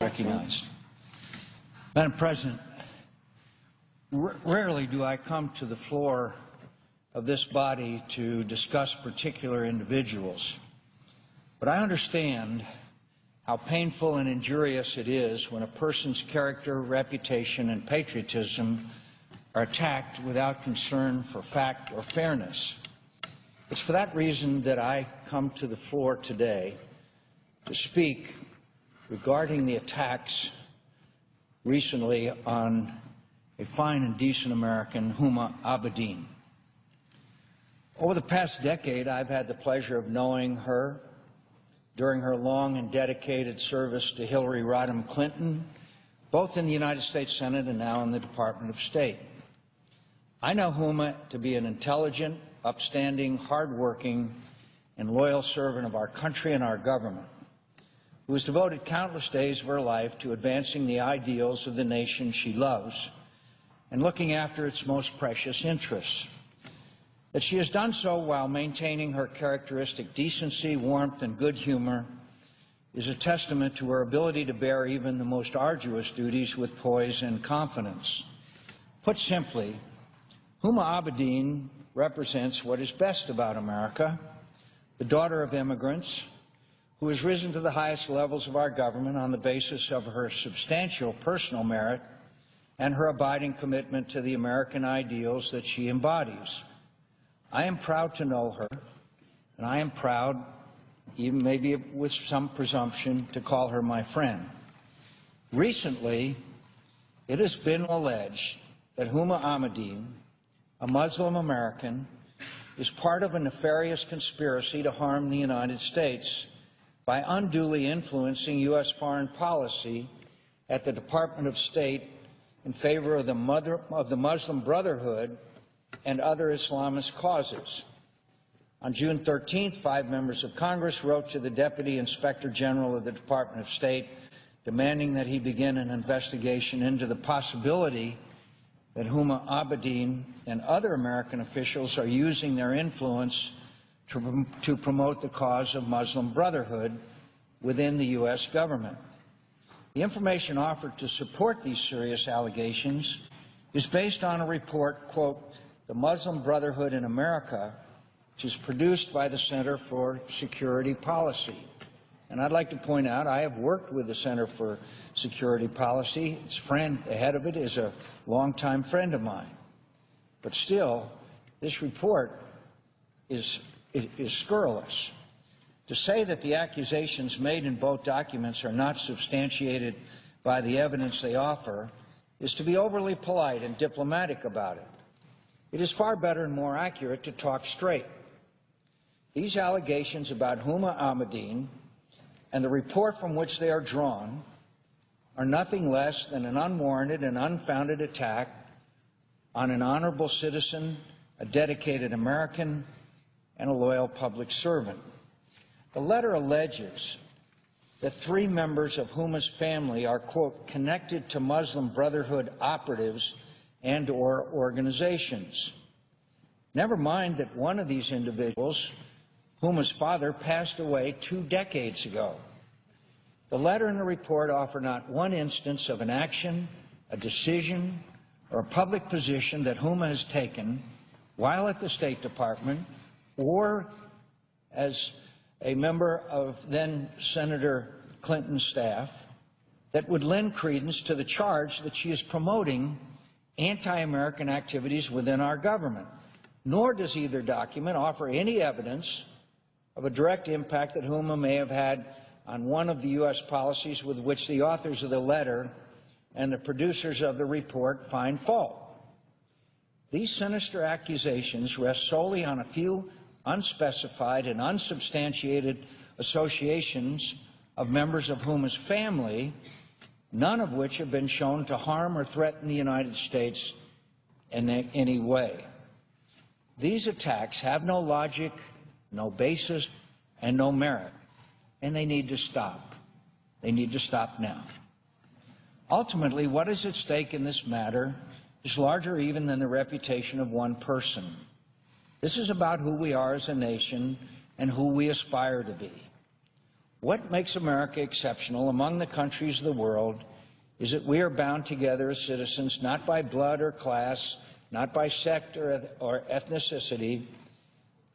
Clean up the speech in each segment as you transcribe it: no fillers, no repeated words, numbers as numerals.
Recognized. Madam President, rarely do I come to the floor of this body to discuss particular individuals, but I understand how painful and injurious it is when a person's character, reputation, and patriotism are attacked without concern for fact or fairness. It's for that reason that I come to the floor today to speak regarding the attacks recently on a fine and decent American, Huma Abedin. Over the past decade, I've had the pleasure of knowing her during her long and dedicated service to Hillary Rodham Clinton, both in the United States Senate and now in the Department of State. I know Huma to be an intelligent, upstanding, hardworking, and loyal servant of our country and our government, who has devoted countless days of her life to advancing the ideals of the nation she loves and looking after its most precious interests. That she has done so while maintaining her characteristic decency, warmth, and good humor is a testament to her ability to bear even the most arduous duties with poise and confidence. Put simply, Huma Abedin represents what is best about America, the daughter of immigrants, who has risen to the highest levels of our government on the basis of her substantial personal merit and her abiding commitment to the American ideals that she embodies. I am proud to know her, and I am proud, even maybe with some presumption, to call her my friend. Recently, it has been alleged that Huma Abedin, a Muslim American, is part of a nefarious conspiracy to harm the United States by unduly influencing U.S. foreign policy at the Department of State in favor of the Muslim Brotherhood and other Islamist causes. On June 13th, 5 members of Congress wrote to the Deputy Inspector General of the Department of State demanding that he begin an investigation into the possibility that Huma Abedin and other American officials are using their influence to promote the cause of Muslim Brotherhood within the U.S. government. The information offered to support these serious allegations is based on a report, quote, "The Muslim Brotherhood in America," which is produced by the Center for Security Policy. And I'd like to point out, I have worked with the Center for Security Policy. Its friend, the head of it, is a longtime friend of mine. But still, this report is scurrilous. To say that the accusations made in both documents are not substantiated by the evidence they offer is to be overly polite and diplomatic about it. It is far better and more accurate to talk straight. These allegations about Huma Abedin and the report from which they are drawn are nothing less than an unwarranted and unfounded attack on an honorable citizen, a dedicated American, and a loyal public servant. The letter alleges that 3 members of Huma's family are, quote, "connected to Muslim Brotherhood operatives and/or organizations." Never mind that one of these individuals, Huma's father, passed away 2 decades ago. The letter and the report offer not one instance of an action, a decision, or a public position that Huma has taken while at the State Department or as a member of then Senator Clinton's staff that would lend credence to the charge that she is promoting anti-American activities within our government. Nor does either document offer any evidence of a direct impact that Huma may have had on one of the U.S. policies with which the authors of the letter and the producers of the report find fault. These sinister accusations rest solely on a few unspecified and unsubstantiated associations of members of Huma's family, none of which have been shown to harm or threaten the United States in any way. These attacks have no logic, no basis, and no merit, and they need to stop. They need to stop now. Ultimately, what is at stake in this matter is larger even than the reputation of one person. This is about who we are as a nation and who we aspire to be. What makes America exceptional among the countries of the world is that we are bound together as citizens not by blood or class, not by sect or ethnicity,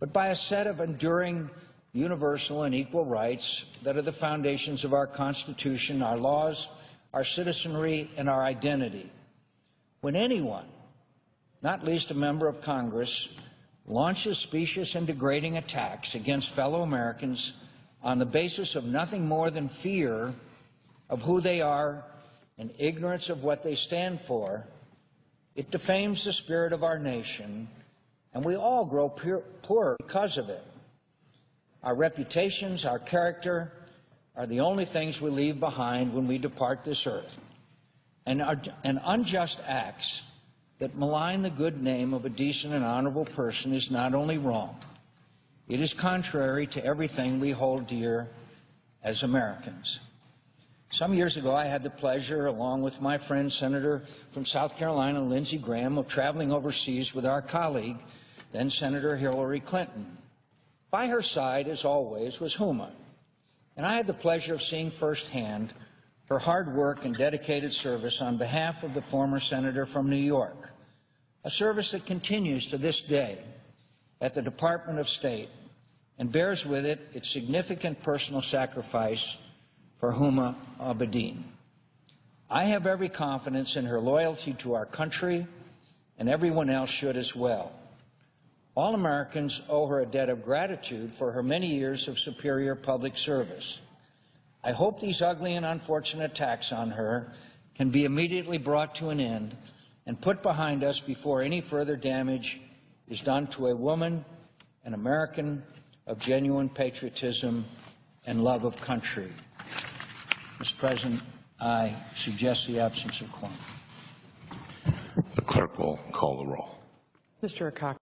but by a set of enduring, universal, and equal rights that are the foundations of our Constitution, our laws, our citizenry, and our identity. When anyone, not least a member of Congress, launches specious and degrading attacks against fellow Americans on the basis of nothing more than fear of who they are and ignorance of what they stand for, it defames the spirit of our nation, and we all grow poorer because of it. Our reputations, our character, are the only things we leave behind when we depart this earth. And unjust acts that malign the good name of a decent and honorable person is not only wrong, it is contrary to everything we hold dear as Americans. Some years ago, I had the pleasure, along with my friend, Senator from South Carolina, Lindsey Graham, of traveling overseas with our colleague, then Senator Hillary Clinton. By her side, as always, was Huma, and I had the pleasure of seeing firsthand her hard work and dedicated service on behalf of the former senator from New York, a service that continues to this day at the Department of State and bears with it its significant personal sacrifice for Huma Abedin. I have every confidence in her loyalty to our country, and everyone else should as well. All Americans owe her a debt of gratitude for her many years of superior public service. I hope these ugly and unfortunate attacks on her can be immediately brought to an end and put behind us before any further damage is done to a woman, an American of genuine patriotism and love of country. Mr. President, I suggest the absence of quorum. The clerk will call the roll. Mr. Akaka.